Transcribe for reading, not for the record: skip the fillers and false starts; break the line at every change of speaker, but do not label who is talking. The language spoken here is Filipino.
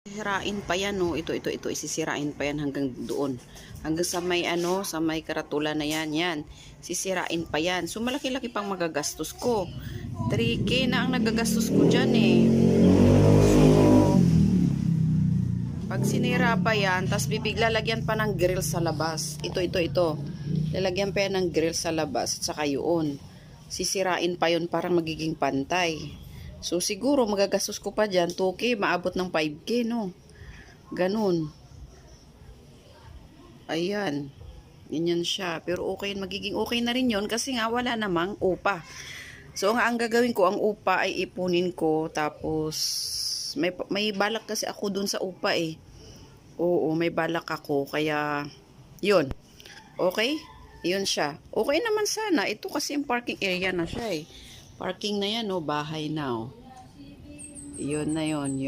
Sisirain pa yan, no. Ito, isisirain pa yan hanggang doon. Hanggang sa may sa may karatula na yan. Sisirain pa yan. So, malaki-laki pang magagastos ko. 3K na ang nagagastos ko dyan, eh. So, pag sinira pa yan, tas lalagyan pa ng grill sa labas. Ito. Lalagyan pa yan ng grill sa labas at saka yun. Sisirain pa yun para magiging pantay. So, siguro magagastos ko pa dyan 2K, maabot ng 5K, no? Ganun. Ayan. Ganyan siya. Pero okay, magiging okay na rin yun kasi nga wala namang upa. So, ang gagawin ko, ang upa ay ipunin ko. Tapos, may balak kasi ako dun sa upa, eh. Oo, may balak ako. Kaya, yun. Okay? Yun siya. Okay naman sana. Ito kasi yung parking area na siya, eh. Parking na yan, bahay na, Yun na yun.